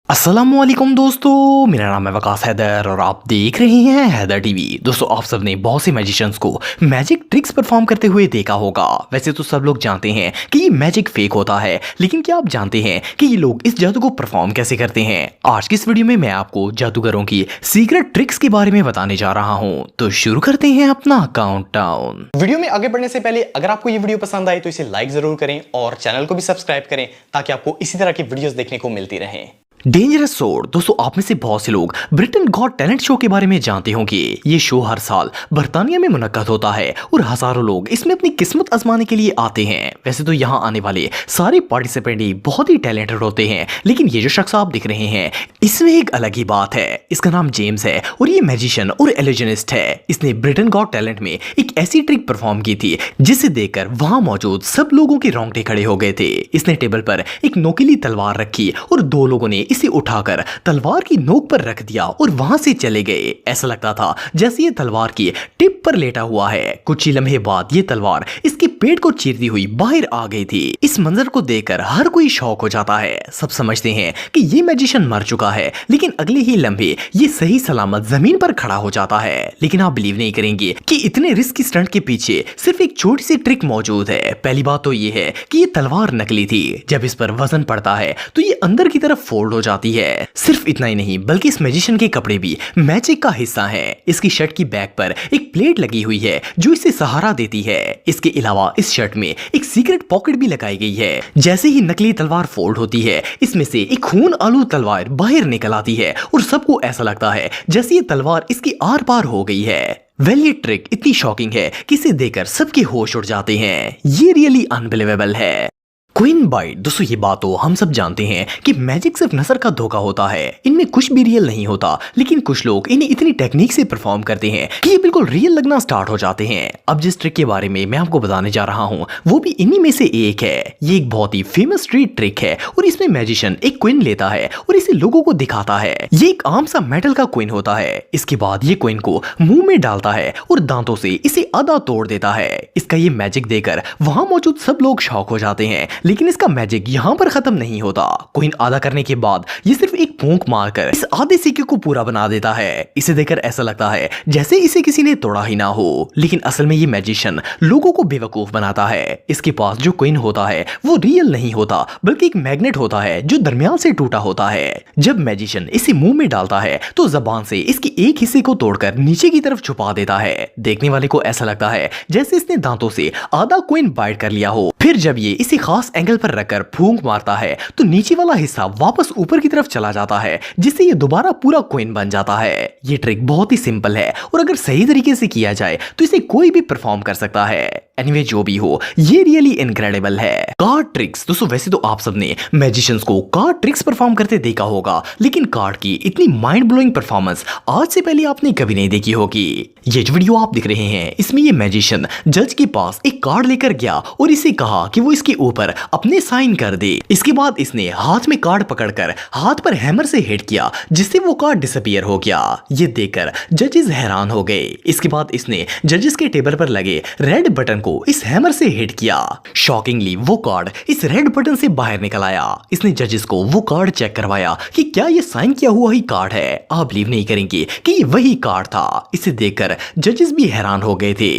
अस्सलामुअलैकुम दोस्तों, मेरा नाम है वकास हैदर और आप देख रहे हैं हैदर टीवी। दोस्तों, आप सब ने बहुत से मैजिशियंस को मैजिक ट्रिक्स परफॉर्म करते हुए देखा होगा। वैसे तो सब लोग जानते हैं कि ये मैजिक फेक होता है, लेकिन क्या आप जानते हैं कि ये लोग इस जादू को परफॉर्म कैसे करते हैं? आज की इस वीडियो में मैं आपको जादूगरों की सीक्रेट ट्रिक्स के बारे में बताने जा रहा हूँ। तो शुरू करते हैं अपना काउंटडाउन। वीडियो में आगे बढ़ने से पहले अगर आपको ये वीडियो पसंद आए तो इसे लाइक जरूर करें और चैनल को भी सब्सक्राइब करें ताकि आपको इसी तरह की वीडियोस देखने को मिलती रहें। Dangerous sword. दोस्तों, आप में से बहुत से लोग ब्रिटेन गॉट टैलेंट शो के बारे में जानते होंगे। ये शो हर साल बर्तानिया में मुनक्कद होता है और हजारों लोग इसमें अपनी किस्मत आजमाने के लिए आते हैं। वैसे तो यहाँ आने वाले सारे पार्टिसिपेंट ही बहुत ही टैलेंटेड होते हैं, लेकिन ये जो शख्स आप दिख रहे हैं इसमें एक अलग ही बात है। इसका नाम जेम्स है और ये मैजिशियन और इल्यूजनिस्ट है। इसने ब्रिटेन गॉट टैलेंट में एक ऐसी ट्रिक परफॉर्म की थी जिसे देखकर वहां मौजूद सब लोगों के रोंगटे खड़े हो गए थे। इसने टेबल पर एक नोकीली तलवार रखी और दो लोगों ने इसे उठाकर तलवार की नोक पर रख दिया और वहां से चले गए। ऐसा लगता था जैसे ये तलवार की टिप पर लेटा हुआ है। कुछ ही लम्हे बाद ये तलवार इसके पेट को चीरती हुई बाहर आ गई थी। इस मंजर को देखकर हर कोई शॉक हो जाता है। सब समझते हैं कि ये मैजिशियन मर चुका है, लेकिन अगले ही लम्हे ये सही सलामत जमीन पर खड़ा हो जाता है। लेकिन आप बिलीव नहीं करेंगे कि इतने रिस्क स्टंट के पीछे सिर्फ एक छोटी सी ट्रिक मौजूद है। पहली बात तो ये है कि ये तलवार नकली थी। जब इस पर वजन पड़ता है तो ये अंदर की तरफ फोल्ड हो जाती है। सिर्फ इतना ही नहीं, बल्कि इस मैजिशियन के कपड़े भी मैजिक का हिस्सा हैं। इसकी शर्ट की बैक पर एक प्लेट लगी हुई है जो इसे सहारा देती है। इसके अलावा इस शर्ट में एक सीक्रेट पॉकेट भी लगाई गई है। जैसे ही नकली तलवार फोल्ड होती है, इसमें से एक खून आलू तलवार बाहर निकल आती है और सबको ऐसा लगता है जैसे ये तलवार इसकी आर पार हो गई है। ये ट्रिक इतनी शॉकिंग है कि इसे देखकर सबके होश उड़ जाते हैं। ये रियली अनबिलीवेबल है। Queen bite. दोस्तों, ये बात तो हम सब जानते हैं कि मैजिक सिर्फ नजर का धोखा होता है। इनमें कुछ भी रियल नहीं होता, लेकिन कुछ लोग इन्हें इतनी टेक्निक से परफॉर्म करते हैं कि ये बिल्कुल रियल लगना स्टार्ट हो जाते हैं। अब जिस ट्रिक के बारे में मैं आपको बताने जा रहा हूँ वो भी इन्हीं में से एक है। ये एक बहुत ही फेमस स्ट्रीट ट्रिक है और इसमें मैजिशियन एक क्वीन लेता है और इसे लोगों को दिखाता है। ये एक आम सा मेटल का क्वीन होता है। इसके बाद ये क्वीन को मुंह में डालता है और दांतों से इसे आधा तोड़ देता है। इसका ये मैजिक देकर वहां मौजूद सब लोग शॉक हो जाते हैं, लेकिन इसका मैजिक यहां पर खत्म नहीं होता। क्वीन आधा करने के बाद ये सिर्फ एक फूंक मारकर इस आधे सिक्के को पूरा बना देता है। इसे देखकर ऐसा लगता है जैसे इसे किसी ने तोड़ा ही ना हो, लेकिन असल में ये मैजिशियन लोगों को बेवकूफ बनाता है। इसके पास जो क्वीन होता है वो रियल नहीं होता, बल्कि एक मैग्नेट होता है जो दरमियान से टूटा होता है। जब मैजिशियन इसे मुंह में डालता है तो जबान से इसके एक हिस्से को तोड़कर नीचे की तरफ छुपा देता है। देखने वाले को ऐसा लगता है जैसे इसने दांतों से आधा क्वीन बाइट कर लिया हो। फिर जब ये इसे खास एंगल पर रखकर फूंक मारता है तो नीचे वाला हिस्सा वापस ऊपर की तरफ चला जाता है, जिससे ये दोबारा पूरा क्वीन बन जाता है। ये ट्रिक बहुत ही सिंपल है और अगर सही तरीके से किया जाए तो इसे कोई भी परफॉर्म कर सकता है। एनीवे, जो भी हो, ये रियली इनक्रेडिबल है। Card tricks. दोस्तों, वैसे तो आप सबने मैजिशियंस को कार्ड ट्रिक्स परफॉर्म करते देखा होगा, लेकिन कार्ड की इतनी माइंड ब्लोइंग परफॉर्मेंस आज से पहले आपने कभी नहीं देखी होगी। ये जो वीडियो आप दिख रहे हैं इसमें ये मैजिशियन जज के पास एक कार्ड लेकर गया और इसे कहा कि वो इसके ऊपर अपने साइन कर दे। इसके बाद इसने हाथ में कार्ड पकड़कर हाथ पर हैमर से हिट किया, जिससे वो कार्ड डिसअपीयर हो गया। ये देखकर जजेस हैरान हो गए। इसके बाद इसने जजेस के टेबल पर लगे रेड बटन को इस हैमर से हिट किया। शॉकिंगली वो कार्ड इस रेड बटन से बाहर निकल आया। इसने जजेस को वो कार्ड चेक करवाया कि क्या ये साइन किया हुआ ही कार्ड है। आप बिलीव नहीं करेंगे कि ये वही कार्ड था। इसे देखकर जजेस भी हैरान हो गए थे।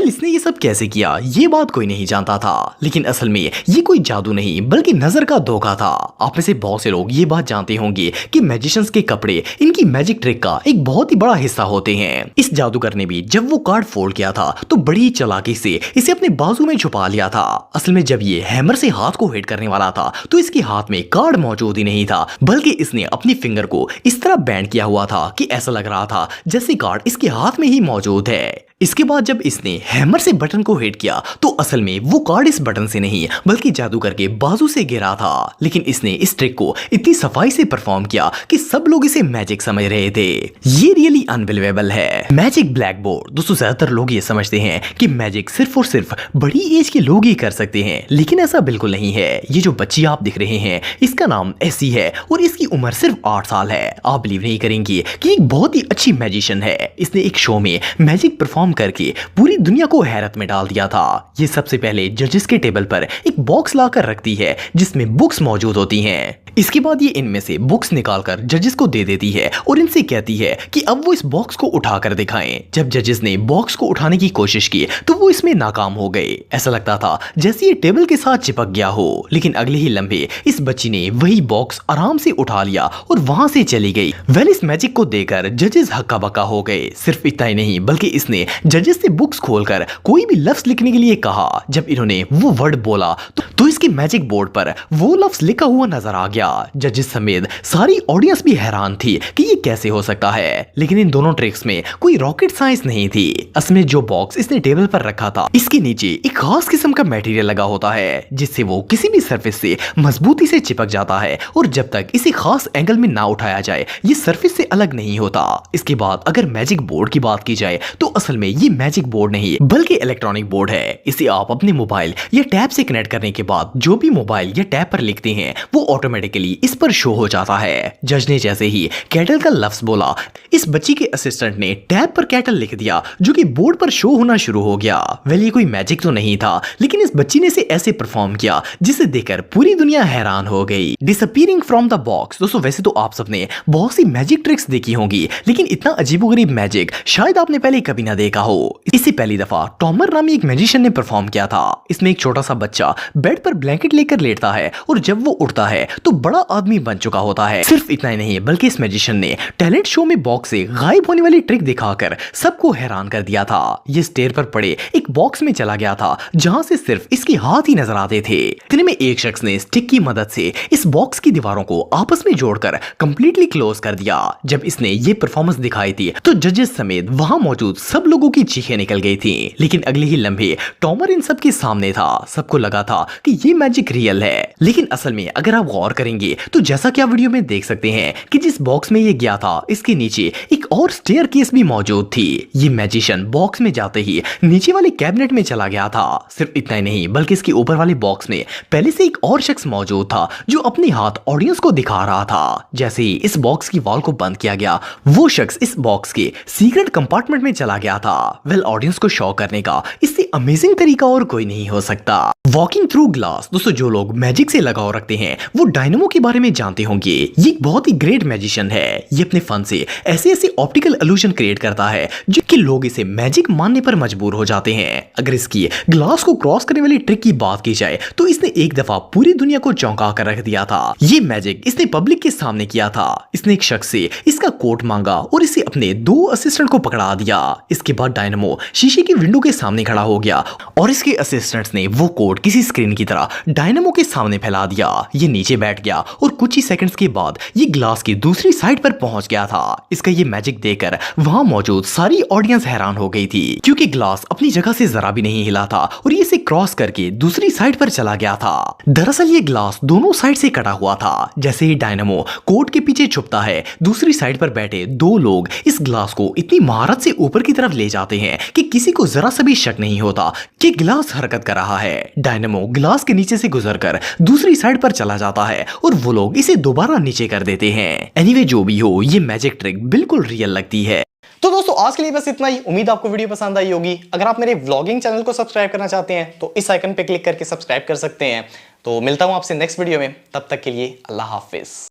इसने ये सब कैसे किया ये बात कोई नहीं जानता था, लेकिन असल में ये कोई जादू नहीं बल्कि नजर का धोखा था। आप में से बहुत से लोग ये बात जानते होंगे कि मैजिशियंस के कपड़े इनकी मैजिक ट्रिक का एक बहुत ही बड़ा हिस्सा होते हैं। इस जादूगर ने भी जब वो कार्ड फोल्ड किया था तो बड़ी चालाकी से इसे अपने बाजू में छुपा लिया था। असल में जब ये हैमर से हाथ को हिट करने वाला था तो इसके हाथ में कार्ड मौजूद ही नहीं था, बल्कि इसने अपनी फिंगर को इस तरह बैंड किया हुआ था कि ऐसा लग रहा था जैसे कार्ड इसके हाथ में ही मौजूद है। इसके बाद जब इसने हैमर से बटन को हिट किया तो असल में वो कार्ड इस बटन से नहीं बल्कि जादूगर के बाजू से गिरा था। लेकिन इसने इस ट्रिक को इतनी सफाई से परफॉर्म किया कि सब लोग इसे मैजिक समझ रहे थे। ये रियली अनबिलीवेबल है। Magic black board. दोस्तों, ज्यादातर लोग ये समझते हैं कि मैजिक सिर्फ और सिर्फ बड़ी एज के लोग ही कर सकते हैं, लेकिन ऐसा बिल्कुल नहीं है। ये जो बच्ची आप दिख रहे हैं इसका नाम एसी है और इसकी उम्र सिर्फ 8 साल है। आप बिलीव नहीं करेंगे कि एक बहुत ही अच्छी मैजिशियन है। इसने एक शो में मैजिक परफॉर्म परफॉर्म करके पूरी दुनिया को हैरत में डाल दिया था। ये सबसे पहले जजेस के टेबल पर एक बॉक्स लाकर रखती है जिसमें बुक्स मौजूद होती हैं। इसके बाद ये इनमें से बुक्स निकालकर जजेस को दे देती है और इनसे कहती है कि अब वो इस बॉक्स को उठाकर दिखाएं। जब जजेस ने बॉक्स को उठाने की कोशिश की तो वो इसमें नाकाम हो गए। ऐसा लगता था जैसे ये टेबल के साथ चिपक गया हो, लेकिन अगले ही लम्हे इस बच्ची ने वही बॉक्स आराम से उठा लिया और वहां से चली गई। वेल, इस मैजिक को देखकर जजेस हक्का बक्का हो गए। सिर्फ इतना ही नहीं बल्कि इसने जजेस से बुक्स खोलकर कोई भी लफ्ज लिखने के लिए कहा। जब इन्होंने वो वर्ड बोला तो इसके मैजिक बोर्ड पर वो लफ्ज लिखा हुआ नजर आ गया। जजेस समेत सारी ऑडियंस भी हैरान थी कि ये कैसे हो सकता है, लेकिन इन दोनों ट्रिक्स में कोई रॉकेट साइंस नहीं थी। असल में जो बॉक्स इसने टेबल पर रखा था इसके नीचे एक खास किस्म का मटेरियल लगा होता है जिससे वो किसी भी सरफेस से मजबूती से चिपक जाता है और जब तक इसे खास एंगल में ना उठाया जाए ये सरफेस से अलग नहीं होता। इसके बाद अगर मैजिक बोर्ड की बात की जाए तो असल में ये मैजिक बोर्ड नहीं बल्कि इलेक्ट्रॉनिक बोर्ड है। इसे आप अपने मोबाइल या टैब से कनेक्ट करने के बाद जो भी मोबाइल या टैब पर लिखते हैं वो ऑटोमेटिकली इस पर शो हो जाता है। जज ने जैसे ही कैटल का लफ्ज बोला इस बच्ची के असिस्टेंट ने टैब पर कैटल लिख दिया जो कि बोर्ड पर शो होना शुरू हो गया। वेल, ये कोई मैजिक तो नहीं था लेकिन इस बच्ची ने इसे ऐसे परफॉर्म किया जिसे देखकर पूरी दुनिया हैरान हो गई। Disappearing from the box. दोस्तों, वैसे तो आप सबने बहुत सी मैजिक ट्रिक्स देखी होंगी लेकिन इतना अजीबोगरीब मैजिक शायद आपने पहले कभी ना देखा हो। इससे पहली दफा टॉमर नामी एक मैजिशियन ने परफॉर्म किया था। इसमें एक छोटा सा बच्चा बेड पर ब्लैंकेट लेकर लेटता है और जब वो उठता है तो बड़ा आदमी बन चुका होता है। सिर्फ इतना ही नहीं बल्कि इस मैजिशियन ने टैलेंट शो में बॉक्स से गायब होने वाली ट्रिक दिखाकर सबको हैरान कर दिया था। ये स्टेयर पर पड़े एक बॉक्स में चला गया था जहां से सिर्फ इसके हाथ ही नजर आते थे। इतने में एक शख्स ने स्टिक की मदद से इस बॉक्स की दीवारों को आपस में जोड़कर कंप्लीटली क्लोज कर दिया। जब इसने ये परफॉर्मेंस दिखाई थी तो जजेस समेत वहां मौजूद सब लोगों की चीखें निकल गई थी। लेकिन अगले ही लम्हे टॉमर इन सब के सामने था। सबको लगा था कि ये मैजिक रियल है, लेकिन असल में अगर आप गौर करेंगे तो जैसा कि आप वीडियो में देख सकते हैं कि जिस बॉक्स में ये गया था इसके नीचे एक और स्टेयर केस भी मौजूद थी। ये मैजिशियन बॉक्स में जाते ही नीचे वाले कैबिनेट में चला गया था। सिर्फ इतना ही नहीं बल्कि इसके ऊपर वाले बॉक्स में पहले से एक और शख्स मौजूद था जो अपने हाथ ऑडियंस को दिखा रहा था। जैसे ही इस बॉक्स की वॉल को बंद किया गया वो शख्स इस बॉक्स के सीक्रेट कंपार्टमेंट में चला गया था। वेल, ऑडियंस को शॉक करने का इससे अमेजिंग तरीका और कोई नहीं हो सकता। Walking through glass. दोस्तों, जो लोग मैजिक से लगाव रखते हैं वो डायनामो के बारे में जानते होंगे। ये एक बहुत ही ग्रेट मैजिशियन है। ये अपने फन से ऐसे ऐसे ऑप्टिकल इल्यूजन क्रिएट करता है जो कि लोग इसे मैजिक मानने पर मजबूर हो जाते हैं। अगर इसकी ग्लास को क्रॉस करने वाली ट्रिक की बात की जाए तो इसने एक दफा पूरी दुनिया को चौंका कर रख दिया था। ये मैजिक इसने पब्लिक के सामने किया था। इसने एक शख्स से इसका कोट मांगा और इसे अपने 2 असिस्टेंट को पकड़ा दिया। इसके बाद डायनामो शीशे की विंडो के सामने खड़ा हो गया और इसके असिस्टेंट्स ने वो कोट किसी स्क्रीन की तरह डायनामो के सामने फैला दिया। ये नीचे बैठ गया और कुछ ही सेकंड्स के बाद ये ग्लास की दूसरी साइड पर पहुंच गया था। इसका ये मैजिक देखकर वहां मौजूद सारी ऑडियंस हैरान हो गई थी क्योंकि ग्लास अपनी जगह से जरा भी नहीं हिला था और ये इसे क्रॉस करके दूसरी साइड पर चला गया था। दरअसल ये ग्लास दोनों साइड से कटा हुआ था। जैसे ही डायनामो कोट के पीछे छुपता है दूसरी साइड पर बैठे 2 लोग इस ग्लास को इतनी महारत से ऊपर की तरफ ले जाते हैं कि किसी को जरा सा भी शक नहीं होता कि ग्लास हरकत कर रहा है। डायनामो ग्लास के नीचे से गुजरकर दूसरी साइड पर चला जाता है और वो लोग इसे दोबारा नीचे कर देते हैं। एनीवे, जो भी हो ये मैजिक ट्रिक बिल्कुल रियल लगती है। तो दोस्तों, आज के लिए बस इतना ही। उम्मीद आपको वीडियो पसंद आई होगी। अगर आप मेरे व्लॉगिंग चैनल को सब्सक्राइब करना चाहते हैं तो इस आइकन पे क्लिक करके सब्सक्राइब कर सकते हैं। तो मिलता हूं आपसे नेक्स्ट वीडियो में, तब तक के लिए अल्लाह हाफिज।